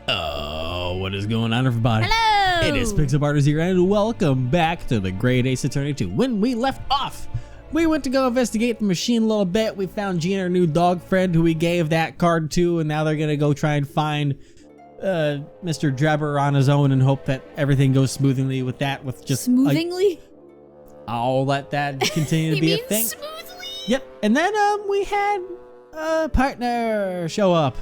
Oh, what is going on, everybody? Hello! It is Pixel Artist here, and welcome back to the Great Ace Attorney 2. When we left off, we went to go investigate the machine a little bit. We found Gene, our new dog friend, who we gave that card to, and now they're gonna go try and find Mr. Drebber on his own and hope that everything goes smoothly with that. With just smoothingly. I'll let that continue to be a thing. Smoothly? Yep. And then we had a partner show up.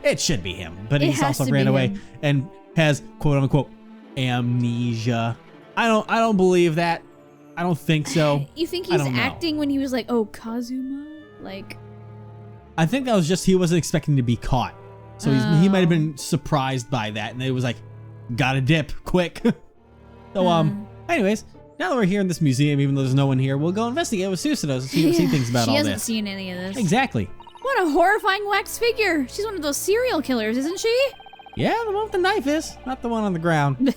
It should be him, but he's also ran away and has quote unquote amnesia. I don't believe that. I don't think so. You think he's acting when he was like, "Oh, Kazuma"? Like, I think that was just he wasn't expecting to be caught, so he might have been surprised by that, and it was like, "Gotta dip quick." So anyways, now that we're here in this museum, even though there's no one here, we'll go investigate with Susanoo to see what she thinks about all this. She hasn't seen any of this. Exactly. What a horrifying wax figure! She's one of those serial killers, isn't she? Yeah, the one with the knife is, not the one on the ground.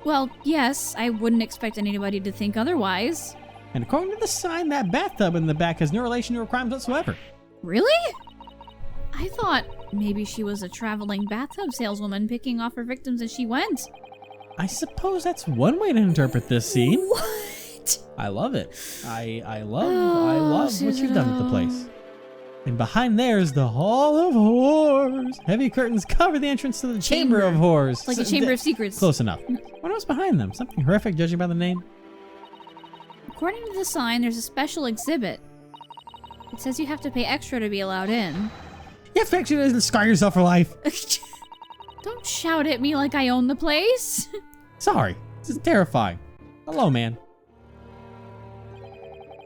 Well, yes, I wouldn't expect anybody to think otherwise. And according to the sign, that bathtub in the back has no relation to her crimes whatsoever. Really? I thought maybe she was a traveling bathtub saleswoman picking off her victims as she went. I suppose that's one way to interpret this scene. What? I love it. I love what you've done with the place. And behind there is the Hall of Horrors. Heavy curtains cover the entrance to the Chamber of Horrors. Like the Chamber of Secrets. Close enough. What else behind them? Something horrific, judging by the name? According to the sign, there's a special exhibit. It says you have to pay extra to be allowed in. You have to actually scar yourself for life. Don't shout at me like I own the place. Sorry. This is terrifying. Hello, man.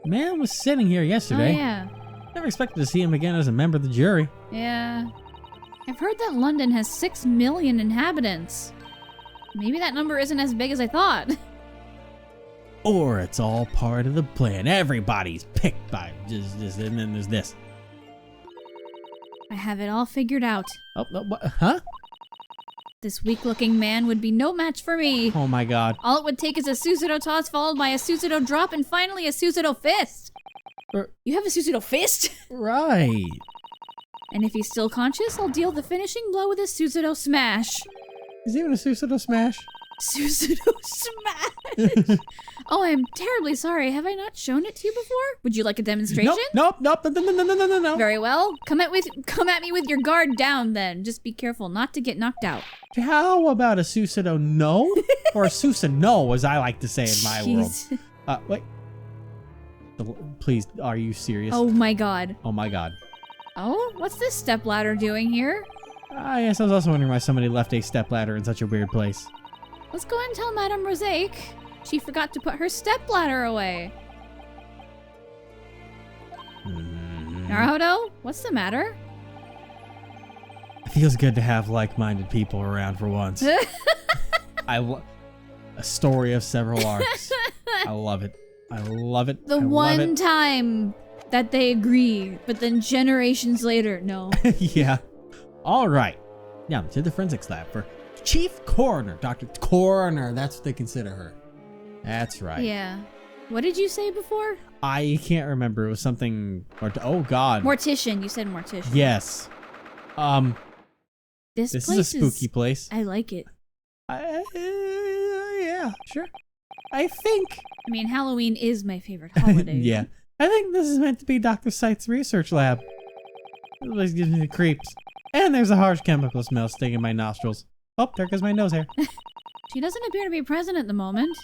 Man was sitting here yesterday. Oh, yeah. Never expected to see him again as a member of the jury. Yeah. I've heard that London has 6 million inhabitants. Maybe that number isn't as big as I thought. Or it's all part of the plan. Everybody's picked by just and then there's this. I have it all figured out. Oh, what? Huh? This weak-looking man would be no match for me. Oh my god. All it would take is a Susanoo toss followed by a Susanoo drop and finally a Susanoo fist. You have a Susanoo fist? Right. And if he's still conscious, I'll deal the finishing blow with a Susanoo smash. Is he even a Susanoo smash? Susanoo smash! Oh, I'm terribly sorry. Have I not shown it to you before? Would you like a demonstration? Nope. No. Very well. Come at me with your guard down then. Just be careful not to get knocked out. How about a Susanoo no? Or a Susanoo, as I like to say in my world. Wait. Please, are you serious? Oh my god. Oh my god. Oh, what's this stepladder doing here? Yes, I was also wondering why somebody left a stepladder in such a weird place. Let's go and tell Madame Rosaic. She forgot to put her stepladder away. Naruto, what's the matter? It feels good to have like-minded people around for once. A story of several arcs. I love it. I love it. The one time that they agree, but then generations later, no. Yeah. All right. Now to the forensics lab for Chief Coroner, Dr. Coroner. That's what they consider her. That's right. Yeah. What did you say before? I can't remember. It was something. Oh God. Mortician. You said mortician. Yes. This is a spooky place. I like it. Yeah. Sure. I think. I mean, Halloween is my favorite holiday. Yeah. I think this is meant to be Dr. Sythe's research lab. This place gives me the creeps. And there's a harsh chemical smell stinging in my nostrils. Oh, there goes my nose hair. She doesn't appear to be present at the moment.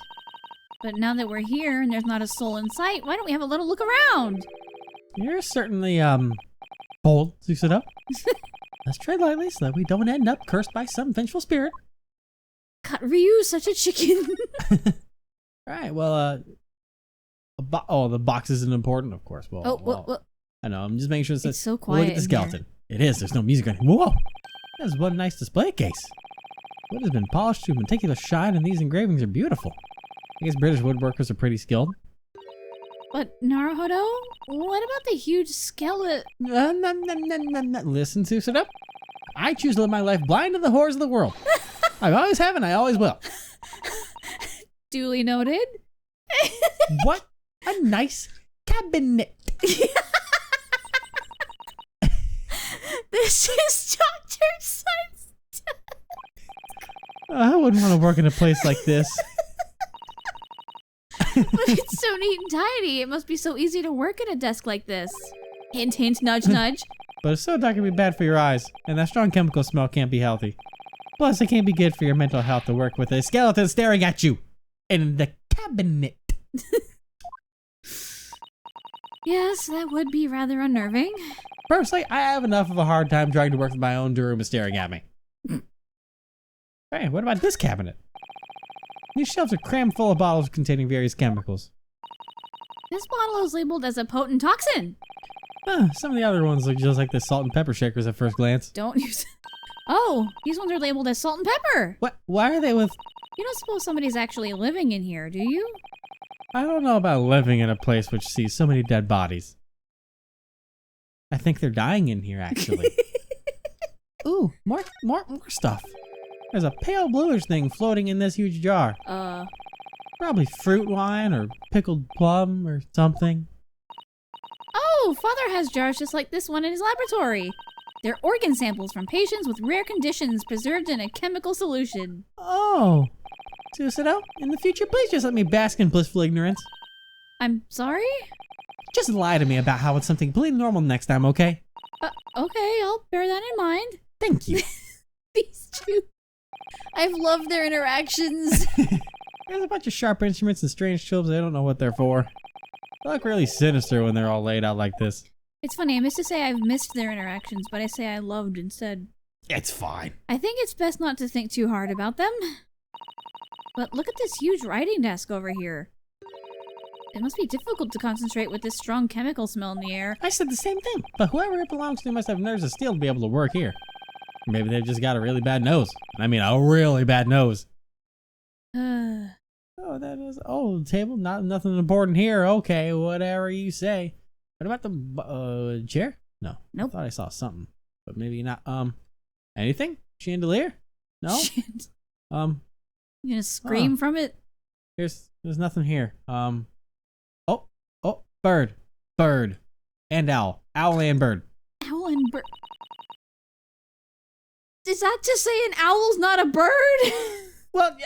But now that we're here and there's not a soul in sight, why don't we have a little look around? You're certainly, bold, Susanoo. Let's tread lightly so that we don't end up cursed by some vengeful spirit. God, Ryu's such a chicken. Alright, well, the box isn't important, of course. Well, I know, I'm just making sure it's so quiet. Look at the skeleton. It is, there's no music on it. Whoa! That's one nice display case. Wood has been polished to a meticulous shine, and these engravings are beautiful. I guess British woodworkers are pretty skilled. But Naruhodo, what about the huge skeleton? Listen, Susanoo. I choose to live my life blind to the horrors of the world. I always have and I always will. Duly noted. What a nice cabinet. This is Dr. I wouldn't want to work in a place like this. But it's so neat and tidy. It must be so easy to work at a desk like this. Hint, hint, nudge, nudge. But it's so dark it can be bad for your eyes, and that strong chemical smell can't be healthy. Plus, it can't be good for your mental health to work with a skeleton staring at you in the cabinet. Yes, that would be rather unnerving. Personally, I have enough of a hard time trying to work with my own room and staring at me. Hey, what about this cabinet? These shelves are crammed full of bottles containing various chemicals. This bottle is labeled as a potent toxin. Some of the other ones look just like the salt and pepper shakers at first glance. Don't use. Oh, these ones are labeled as salt and pepper. What? Why are they with... You don't suppose somebody's actually living in here, do you? I don't know about living in a place which sees so many dead bodies. I think they're dying in here, actually. Ooh, more stuff. There's a pale bluish thing floating in this huge jar. Probably fruit wine or pickled plum or something. Oh, Father has jars just like this one in his laboratory. They're organ samples from patients with rare conditions preserved in a chemical solution. Oh. Suicido, in the future, please just let me bask in blissful ignorance. I'm sorry? Just lie to me about how it's something completely normal next time, okay? Okay, I'll bear that in mind. Thank you. These two. I've loved their interactions. There's a bunch of sharp instruments and strange tubes. I don't know what they're for. They look really sinister when they're all laid out like this. It's funny, I missed to say I've missed their interactions, but I say I loved instead. It's fine. I think it's best not to think too hard about them. But look at this huge writing desk over here. It must be difficult to concentrate with this strong chemical smell in the air. I said the same thing, but whoever it belongs to must have nerves of steel to be able to work here. Maybe they've just got a really bad nose. I mean, a really bad nose. Oh, that is... Oh, the table? Nothing important here. Okay, whatever you say. What about the chair? No. Nope. I thought I saw something, but maybe not. Anything? Chandelier? No? Shit. You gonna scream from it? There's nothing here. Bird. Bird. And owl. Owl and bird. Owl and bird. Is that to say an owl's not a bird? Well,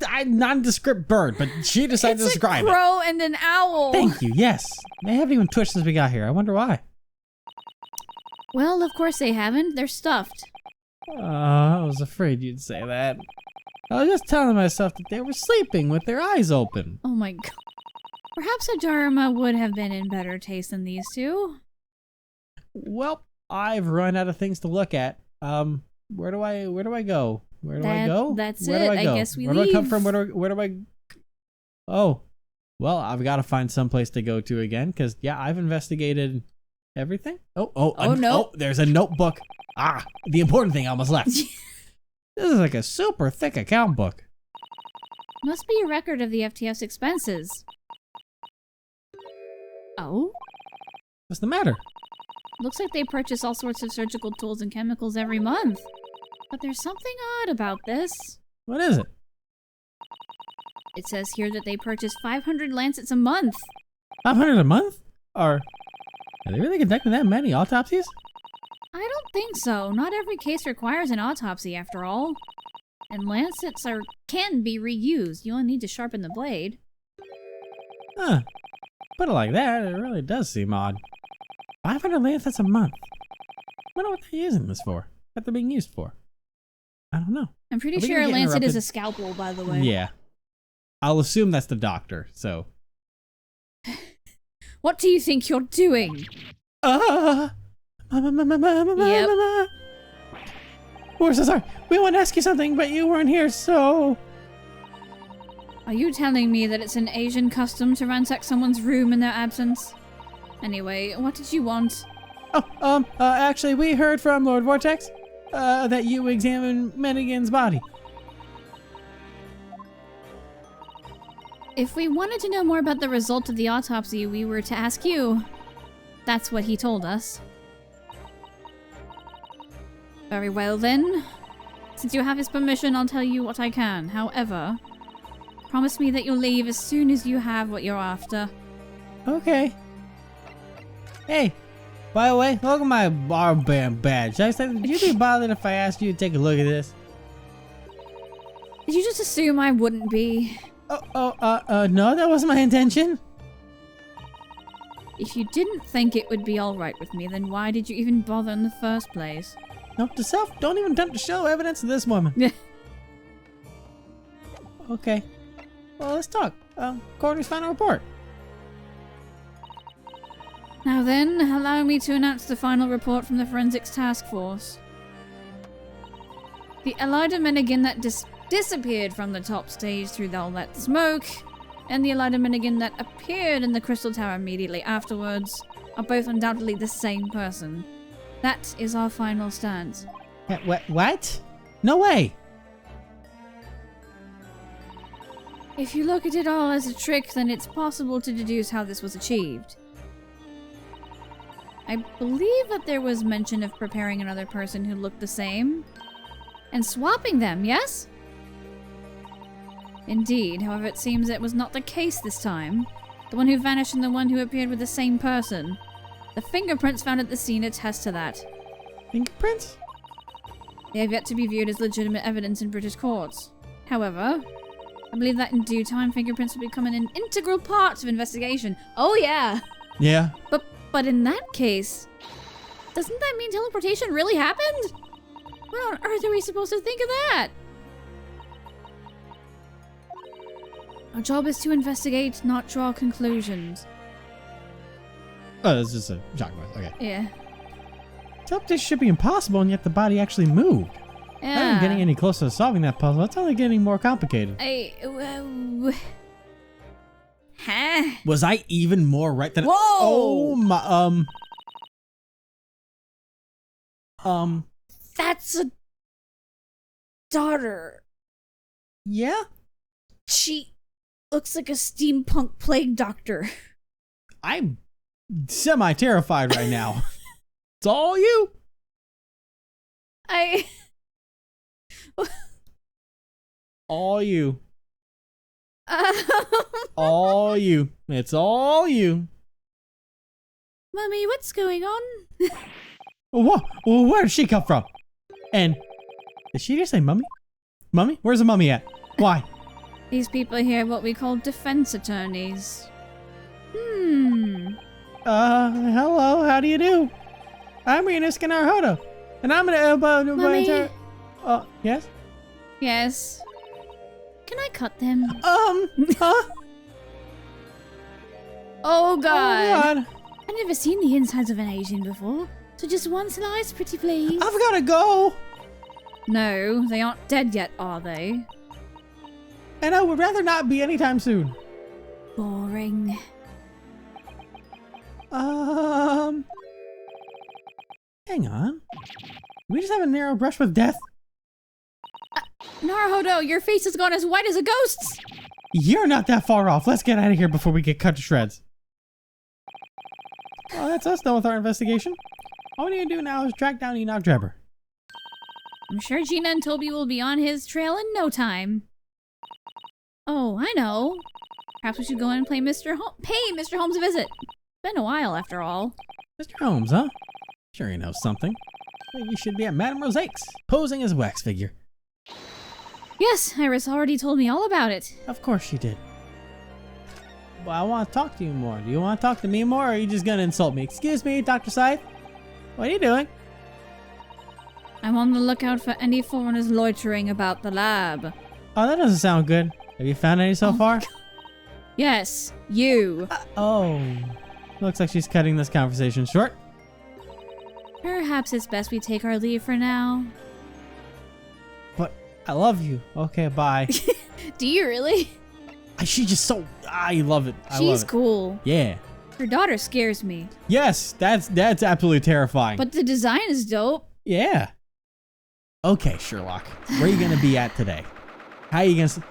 I'm nondescript bird, but she decided to describe it. It's a crow and an owl. Thank you, yes. They haven't even twitched since we got here. I wonder why. Well, of course they haven't. They're stuffed. I was afraid you'd say that. I was just telling myself that they were sleeping with their eyes open. Oh my god. Perhaps a Dharma would have been in better taste than these two. Well, I've run out of things to look at. Where do I go? Where do I go? That's where it. Do I go? guess we Where leave. do I come from? Where do I... Oh. Well, I've got to find some place to go to again, because, yeah, I've investigated everything. No. There's a notebook. The important thing I almost left. This is like a super thick account book. Must be a record of the FTF's expenses. Oh? What's the matter? Looks like they purchase all sorts of surgical tools and chemicals every month. But there's something odd about this. What is it? It says here that they purchase 500 lancets a month. 500 a month? Are they really conducting that many autopsies? I don't think so. Not every case requires an autopsy, after all. And lancets can be reused. You only need to sharpen the blade. Huh. Put it like that, it really does seem odd. 500 lancets a month. Wonder what they're using this for. What they're being used for. I don't know. I'm pretty sure a lancet is a scalpel, by the way. Yeah. I'll assume that's the doctor, so. What do you think you're doing? Yep. We're so sorry. We want to ask you something, but you weren't here, so... Are you telling me that it's an Asian custom to ransack someone's room in their absence? Anyway, what did you want? Actually, we heard from Lord Vortex, that you examined Menigan's body. If we wanted to know more about the result of the autopsy, we were to ask you. That's what he told us. Very well then. Since you have his permission, I'll tell you what I can. However, promise me that you'll leave as soon as you have what you're after. Okay. Hey, by the way, look at my band badge. I said, would you be bothered if I asked you to take a look at this? Did you just assume I wouldn't be? No, that wasn't my intention. If you didn't think it would be alright with me, then why did you even bother in the first place? Note to self, don't even attempt to show evidence of this woman. Yeah. Okay. Well, let's talk. Courtney's final report. Now then, allow me to announce the final report from the Forensics Task Force. The Elida Minigan that disappeared from the top stage through all that smoke, and the Elida Minigan that appeared in the Crystal Tower immediately afterwards, are both undoubtedly the same person. That is our final stance. What? No way! If you look at it all as a trick, then it's possible to deduce how this was achieved. I believe that there was mention of preparing another person who looked the same, and swapping them, yes? Indeed, however, it seems it was not the case this time. The one who vanished and the one who appeared were the same person. The fingerprints found at the scene attest to that. Fingerprints? They have yet to be viewed as legitimate evidence in British courts. However, I believe that in due time, fingerprints will become an integral part of investigation. Oh yeah! Yeah. But in that case, doesn't that mean teleportation really happened? What on earth are we supposed to think of that? Our job is to investigate, not draw conclusions. Oh, that's just a shock noise. Okay. Yeah. Teleportation should be impossible, and yet the body actually moved. I am getting any closer to solving that puzzle. It's only getting more complicated. Huh? Was I even more right than? Whoa! Oh my. That's a daughter. Yeah. She looks like a steampunk plague doctor. I'm semi-terrified right now. It's all you. All you. All you. It's all you. Mummy, what's going on? Where did she come from? And did she just say mummy? Mummy? Where's the mummy at? Why? These people here are what we call defense attorneys. Hello, how do you do? I'm Enoch Drebber, and I'm gonna Mummy? Yes? Yes. Can I cut them? Huh? Oh god. God. I've never seen the insides of an Asian before. So just one slice, pretty please. I've gotta go. No, they aren't dead yet, are they? And I would rather not be anytime soon. Boring. Hang on. Did we just have a narrow brush with death? Naruhodo, your face has gone as white as a ghost's! You're not that far off. Let's get out of here before we get cut to shreds. Well, that's us done with our investigation. All we need to do now is track down Enoch Drebber. I'm sure Gina and Toby will be on his trail in no time. Oh, I know. Perhaps we should go in and pay Mr. Holmes a visit. Been a while, after all. Mr. Holmes, huh? Sure he knows something. Well, you should be at Madame Rosaic's, posing as a wax figure. Yes, Iris already told me all about it. Of course she did. Well, I want to talk to you more. Do you want to talk to me more, or are you just going to insult me? Excuse me, Dr. Sythe? What are you doing? I'm on the lookout for any foreigners loitering about the lab. Oh, that doesn't sound good. Have you found any so far? Yes, you. Looks like she's cutting this conversation short. Perhaps it's best we take our leave for now. But I love you. Okay, bye. Do you really? She just so... I love it. I love She's it. cool. Yeah. Her daughter scares me. Yes, that's absolutely terrifying. But the design is dope. Yeah. Okay, Sherlock. Where are you going to be at today? How are you going to...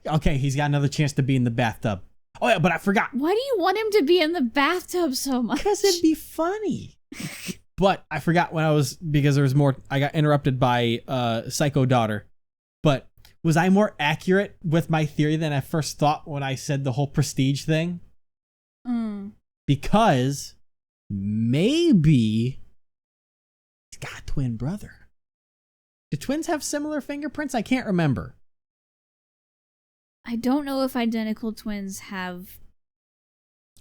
Okay, he's got another chance to be in the bathtub. Oh, yeah, but I forgot. Why do you want him to be in the bathtub so much? Because it'd be funny. But I forgot when I was... Because there was more... I got interrupted by Psycho Daughter. But was I more accurate with my theory than I first thought when I said the whole prestige thing? Because maybe he's got a twin brother. Do twins have similar fingerprints? I can't remember. I don't know if identical twins have...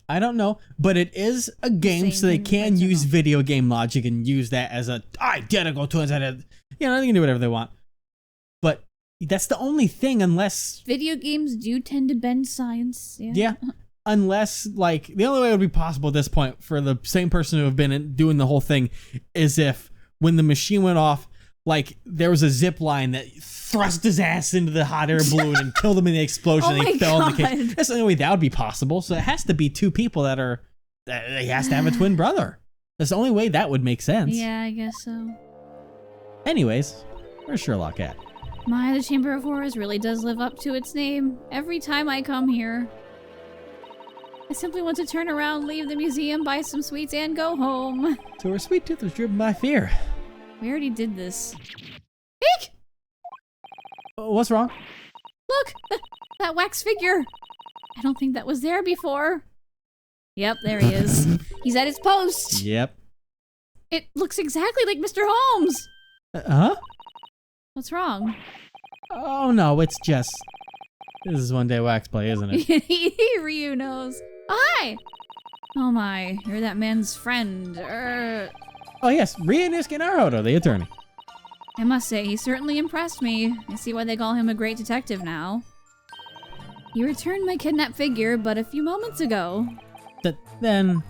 I don't know, but it is a game, so they can use video game logic and use that as a identical twins. They can do whatever they want. But that's the only thing, unless... Video games do tend to bend science. Yeah. Unless, like, the only way it would be possible at this point for the same person who have been doing the whole thing is if when the machine went off, like, there was a zip line that thrust his ass into the hot air balloon and killed him in the explosion and he fell in the cage. That's the only way that would be possible. So it has to be two people he has to have a twin brother. That's the only way that would make sense. Yeah, I guess so. Anyways, where's Sherlock at? The Chamber of Horrors really does live up to its name. Every time I come here, I simply want to turn around, leave the museum, buy some sweets, and go home. So her sweet tooth is driven by fear. We already did this. Eek! What's wrong? Look! That wax figure! I don't think that was there before. Yep, there he is. He's at his post! Yep. It looks exactly like Mr. Holmes! Huh? What's wrong? Oh no, it's just... This is one day wax play, isn't it? Ryu knows. Hi! Oh my, you're that man's friend. Oh yes, Ryunosuke Naruto, the attorney. I must say, he certainly impressed me. I see why they call him a great detective now. You returned my kidnapped figure but a few moments ago. Then...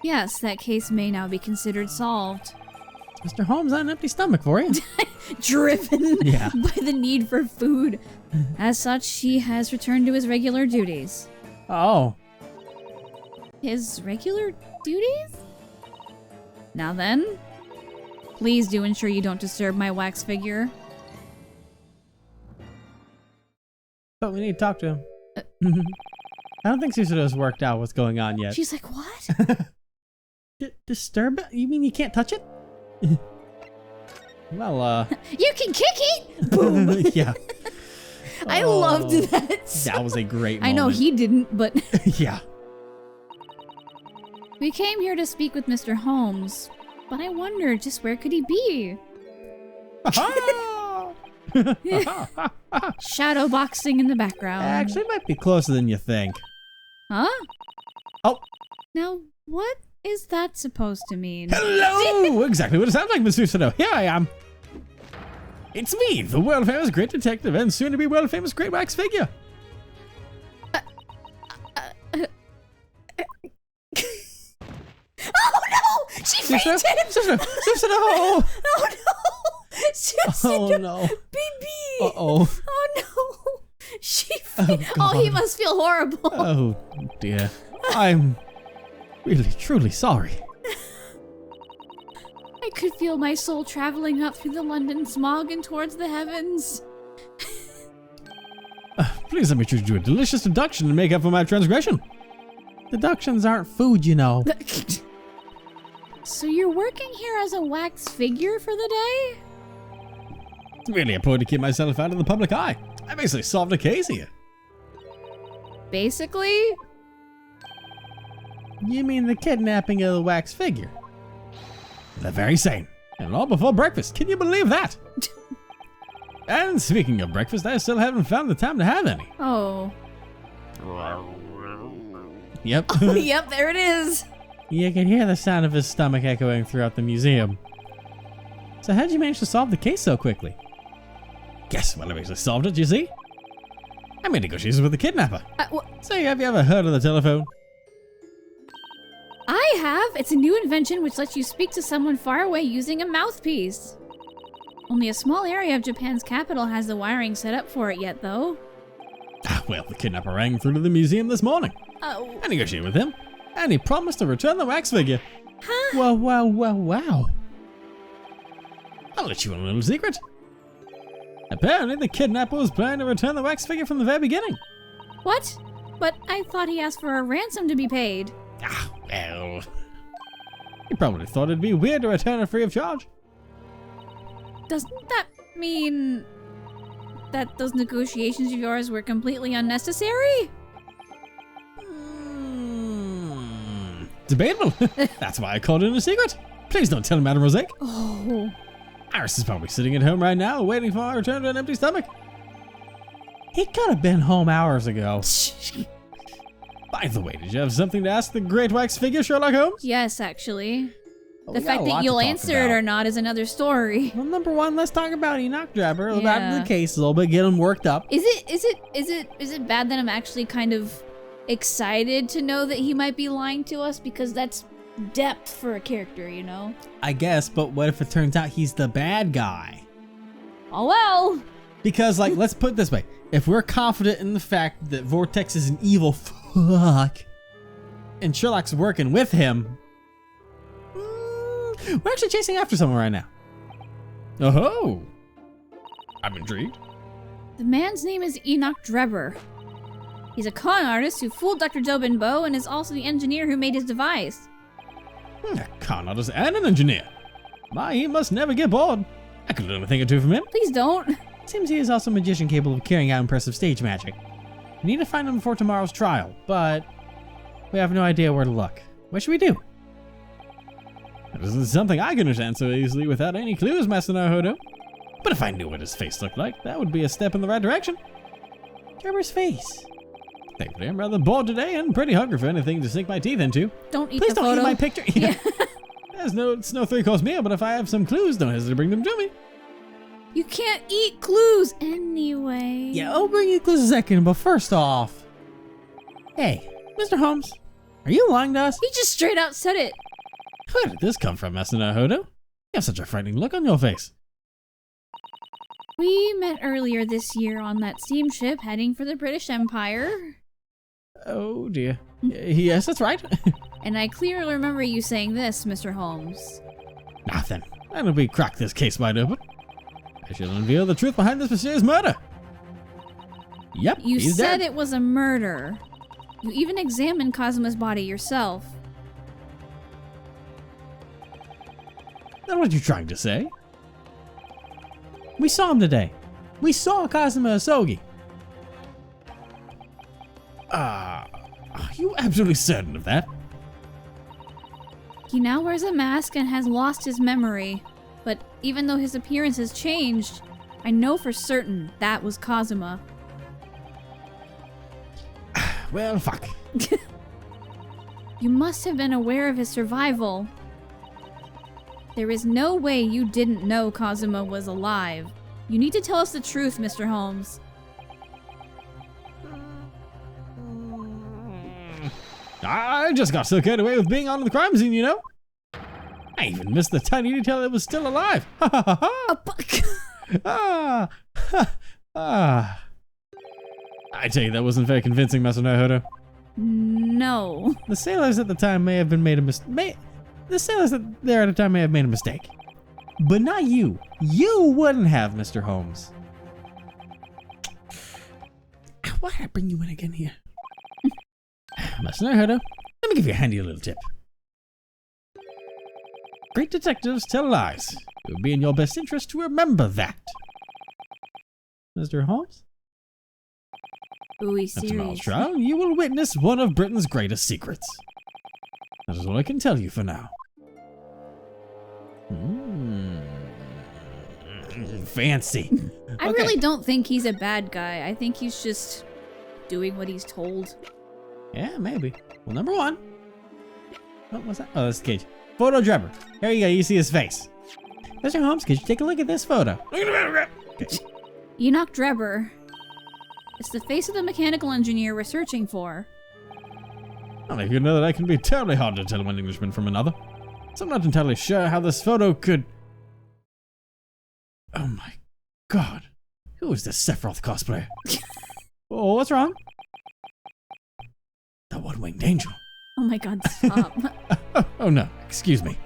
Yes, that case may now be considered solved. Mr. Holmes on an empty stomach for you. Driven Yeah. by the need for food. As such, he has returned to his regular duties. Oh. His regular duties? Now then, please do ensure you don't disturb my wax figure. But we need to talk to him. I don't think Susado's worked out what's going on yet. She's like, what? Disturb it? You mean you can't touch it? Well, You can kick it! Boom! Yeah. I loved that. That was a great moment. I know he didn't, but... Yeah. We came here to speak with Mr. Holmes, but I wonder just where could he be? Shadow boxing in the background. Actually, it might be closer than you think. Huh? Oh. Now, what is that supposed to mean? Hello! Exactly what it sounds like, Miss Susado. Here I am. It's me, the world-famous great detective and soon-to-be world-famous great wax figure. Oh no! She fainted! Susado! Oh no! Susado! Oh no. Baby! Uh-oh. Oh no! She fainted. Oh, he must feel horrible. Oh dear. I'm really, truly sorry. I could feel my soul traveling up through the London smog and towards the heavens. Please let me treat you to a delicious deduction to make up for my transgression. Deductions aren't food, you know. So you're working here as a wax figure for the day? It's really important to keep myself out of the public eye. I basically solved a case here. Basically? You mean the kidnapping of the wax figure? The very same. And all before breakfast. Can you believe that? And speaking of breakfast, I still haven't found the time to have any. Oh. Yep. Oh, yep, there it is. You can hear the sound of his stomach echoing throughout the museum. So how'd you manage to solve the case so quickly? Guess well, I basically solved it, you see? I made negotiations with the kidnapper. Say, have you ever heard of the telephone? I have. It's a new invention which lets you speak to someone far away using a mouthpiece. Only a small area of Japan's capital has the wiring set up for it yet, though. Well, the kidnapper rang through to the museum this morning. Oh. I negotiated with him, and he promised to return the wax figure. Huh? Wow. I'll let you in a little secret. Apparently, the kidnapper was planning to return the wax figure from the very beginning. What? But I thought he asked for a ransom to be paid. Well. He probably thought it'd be weird to return it free of charge. Doesn't that mean that those negotiations of yours were completely unnecessary? Debatable. That's why I called it a secret. Please don't tell him, Madame Rosé. Oh. Iris is probably sitting at home right now, waiting for our return to an empty stomach. He could have been home hours ago. By the way, did you have something to ask the great wax figure, Sherlock Holmes? Yes, actually. Well, The we got fact a lot that to you'll talk answer it about. or not is another story. Well, number one, let's talk about Enoch Drebber, about Yeah. the case a little bit, get him worked up. Is it bad that I'm actually kind of excited to know that he might be lying to us? Because that's depth for a character, you know? I guess, but what if it turns out he's the bad guy? Oh well. Because, like, let's put it this way. If we're confident in the fact that Vortex is an evil fuck, and Sherlock's working with him, we're actually chasing after someone right now. Oh-ho! I'm intrigued. The man's name is Enoch Drebber. He's a con artist who fooled Dr. Dobin Bow and is also the engineer who made his device. A con artist and an engineer. My, he must never get bored. I could learn a thing or two from him. Please don't. Seems he is also a magician capable of carrying out impressive stage magic. We need to find him before tomorrow's trial, but we have no idea where to look. What should we do? This isn't something I can understand so easily without any clues, Master Naruhodo. But if I knew what his face looked like, that would be a step in the right direction. Drebber's face. Thankfully, I'm rather bored today and pretty hungry for anything to sink my teeth into. Don't eat Please the don't photo. eat my picture. Yeah. It's no three-course meal, but if I have some clues, don't hesitate to bring them to me. You can't eat clues anyway. Yeah, I'll bring you clues in a second, but first off... Hey, Mr. Holmes, are you lying to us? He just straight out said it. Where did this come from, Master Naruhodo? You have such a frightening look on your face. We met earlier this year on that steamship heading for the British Empire. Oh dear. Yes, that's right. And I clearly remember you saying this, Mr. Holmes. Now then, why don't we crack this case wide open? I shall unveil the truth behind this mysterious murder. Yep, You he's said dead. it was a murder. You even examined Cosimo's body yourself. Now what are you trying to say? We saw him today. We saw Cosimo Asogi. Are you absolutely certain of that? He now wears a mask and has lost his memory. But even though his appearance has changed, I know for certain that was Cosima. Well, fuck. You must have been aware of his survival. There is no way you didn't know Cosima was alive. You need to tell us the truth, Mr. Holmes. I just got so carried away with being on the crime scene, you know? I even missed the tiny detail that it was still alive. Ha ha ha ha! I tell you, that wasn't very convincing, Master Naruhodo. No. The sailors at the time may have been made a mistake. The sailors there at the time may have made a mistake. But not you. You wouldn't have, Mr. Holmes. Why did I bring you in again here? Master Naruhodo, let me give you a handy little tip. Great detectives tell lies. It would be in your best interest to remember that. Mr. Holmes? Ooh, At tomorrow's serious. trial, you will witness one of Britain's greatest secrets. That is all I can tell you for now. Fancy. I Okay. really don't think he's a bad guy. I think he's just doing what he's told. Yeah, maybe. Well, number one. What's that? Oh, that's the cage. Photo Drebber. Here you go. You see his face. Mr. Holmes, could you take a look at this photo? Okay. Enoch Drebber. It's the face of the mechanical engineer we're searching for. Well, you know that I can be terribly hard to tell one Englishman from another. So I'm not entirely sure how this photo could... Oh my god. Who is this Sephiroth cosplayer? Oh, what's wrong? The one-winged angel. Oh my god, stop. Oh no, excuse me.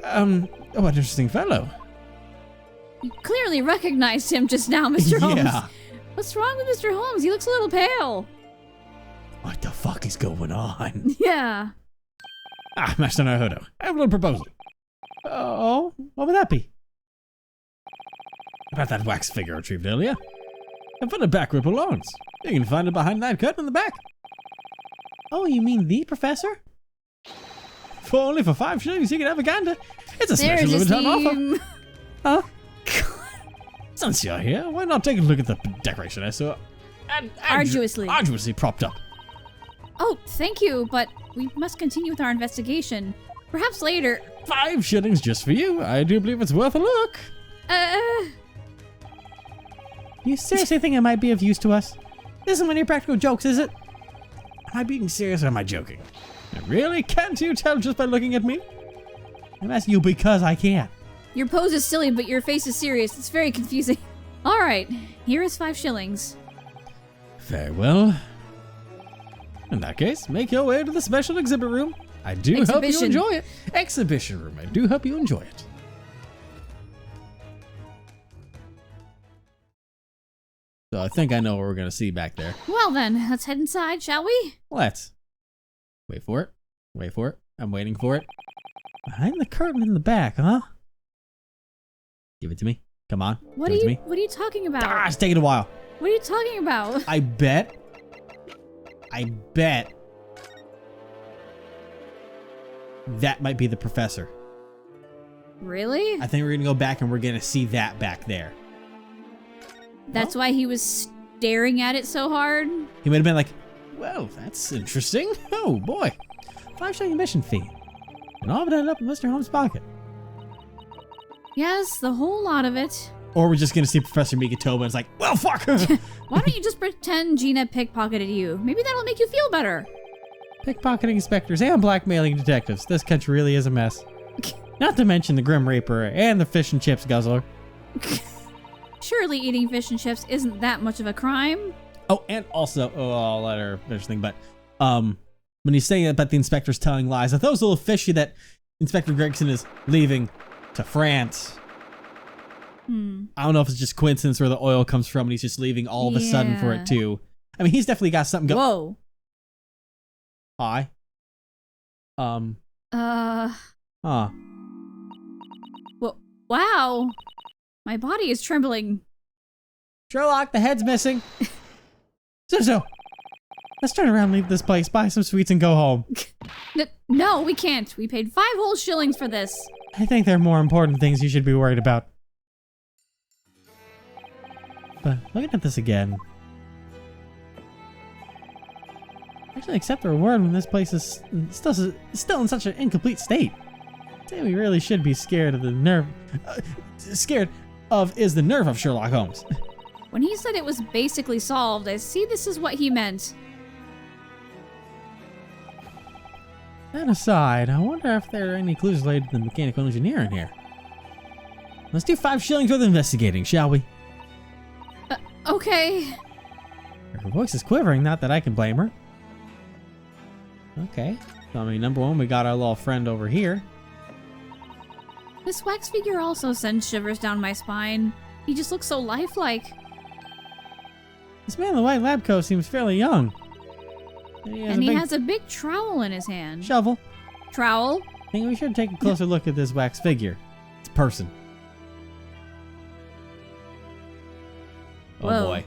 What an interesting fellow. You clearly recognized him just now, Mr. Holmes. Yeah. What's wrong with Mr. Holmes? He looks a little pale. What the fuck is going on? Yeah. Master Naruhodo, I have a little proposal. Oh, what would that be? About that wax figure retrieved earlier. I put it back where it belongs. You can find it behind that curtain in the back. Oh, you mean the professor? Only for 5 shillings you can have a gander. It's a special There's his limited offer. name. Huh? Since you're here, why not take a look at the decoration I saw? arduously propped up. Oh, thank you, but we must continue with our investigation. Perhaps later. 5 shillings just for you. I do believe it's worth a look. You seriously think it might be of use to us? This isn't one of your practical jokes, is it? Am I being serious or am I joking? Really? Can't you tell just by looking at me? I'm asking you because I can. Your pose is silly, but your face is serious. It's very confusing. All right, here is 5 shillings. Very well. In that case, make your way to the special exhibit room. I do hope you enjoy it. Exhibition room. I do hope you enjoy it. So I think I know what we're going to see back there. Well then, let's head inside, shall we? Let's. Wait for it. Wait for it. I'm waiting for it. Behind the curtain in the back, huh? Give it to me. Come on. What are you talking about? Ah, it's taking a while. What are you talking about? I bet that might be the professor. Really? I think we're gonna go back and we're gonna see that back there. That's why he was staring at it so hard? He might have been like, well, that's interesting. Oh boy. 5 shilling admission fee. And all of it ended up in Mr. Holmes' pocket. Yes, the whole lot of it. Or we're just gonna see Professor Migatoba and it's like, well, fuck. Why don't you just pretend Gina pickpocketed you? Maybe that'll make you feel better. Pickpocketing inspectors and blackmailing detectives. This country really is a mess. Not to mention the Grim Reaper and the fish and chips guzzler. Surely eating fish and chips isn't that much of a crime. Oh, and also, I'll let her finish thing, but when he's saying about the inspectors telling lies, I thought it was a little fishy that Inspector Gregson is leaving to France. I don't know if it's just coincidence where the oil comes from and he's just leaving all of a sudden for it too. I mean, he's definitely got something going. Whoa. Hi. Wow. My body is trembling. Sherlock, the head's missing. So, let's turn around and leave this place, buy some sweets, and go home. No, we can't. We paid 5 whole shillings for this. I think there are more important things you should be worried about. But looking at this again, actually accept the reward when this place is still in such an incomplete state. Say we really should be scared of the nerve. Scared of is the nerve of Sherlock Holmes. When he said it was basically solved, I see this is what he meant. That aside, I wonder if there are any clues related to the mechanical engineer in here. Let's do 5 shillings worth of investigating, shall we? Okay. Her voice is quivering, not that I can blame her. Okay. So, I mean, number 1, we got our little friend over here. This wax figure also sends shivers down my spine. He just looks so lifelike. This man in the white lab coat seems fairly young. And he has a big trowel in his hand. Shovel. Trowel? I think we should take a closer look at this wax figure. It's a person. Oh Whoa. boy.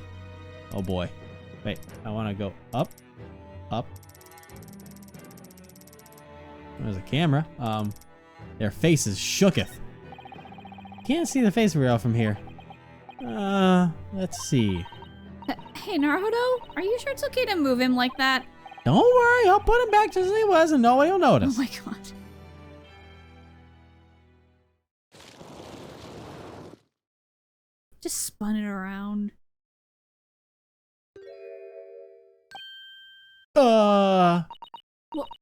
Oh boy. Wait, I want to go up. Up. There's a camera. Their faces shooketh. Can't see the face real from here. Let's see. Hey, Naruto, are you sure it's okay to move him like that? Don't worry, I'll put him back just as he was and nobody will notice. Oh my god. Just spun it around.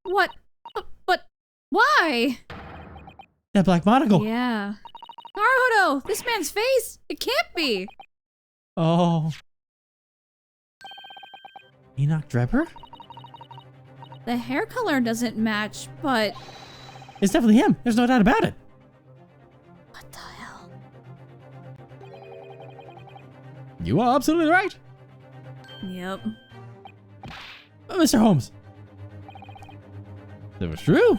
What? But why? That black monocle. Yeah. Naruto, this man's face? It can't be. Oh. Enoch Drebber? The hair color doesn't match, but... It's definitely him. There's no doubt about it. What the hell? You are absolutely right. Yep. Mr. Holmes. That was true.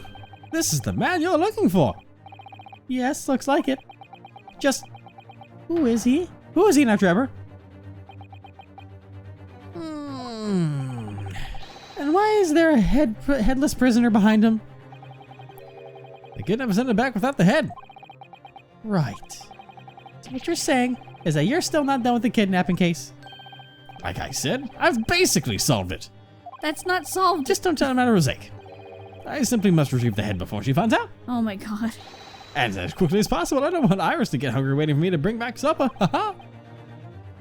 This is the man you're looking for. Yes, looks like it. Just... Who is he? Who is Enoch Drebber? And why is there a headless prisoner behind him? The kidnapper sent him back without the head. Right. So what you're saying is that you're still not done with the kidnapping case? Like I said, I've basically solved it. That's not solved. Just don't tell Mademoiselle. I simply must retrieve the head before she finds out. Oh my god. And as quickly as possible, I don't want Iris to get hungry waiting for me to bring back supper.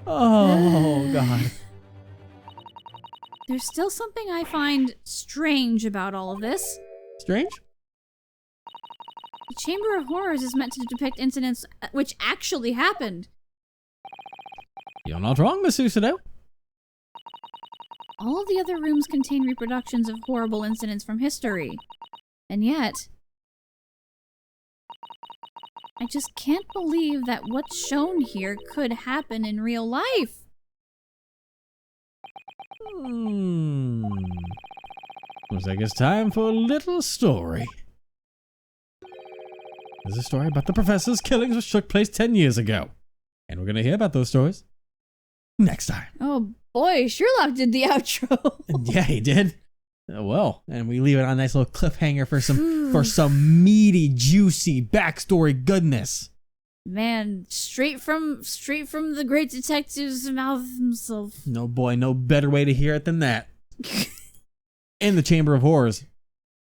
Oh, God. There's still something I find strange about all of this. Strange? The Chamber of Horrors is meant to depict incidents which actually happened. You're not wrong, Miss Susanoo. All of the other rooms contain reproductions of horrible incidents from history. And yet, I just can't believe that what's shown here could happen in real life. Looks like it's time for a little story. There's a story about the professor's killings which took place 10 years ago. And we're going to hear about those stories next time. Oh boy, Sherlock did the outro. Yeah, he did. Well, and we leave it on a nice little cliffhanger for some meaty, juicy backstory goodness. Man, straight from the great detective's mouth himself. No boy, no better way to hear it than that. In the Chamber of Horrors.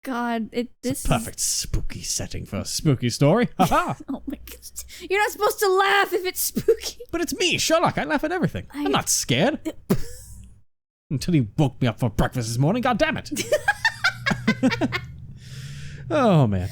God, this is a perfect spooky setting for a spooky story. Haha. Oh my god. You're not supposed to laugh if it's spooky. But it's me, Sherlock. I laugh at everything. I'm not scared. Until you woke me up for breakfast this morning. God damn it. Oh, man.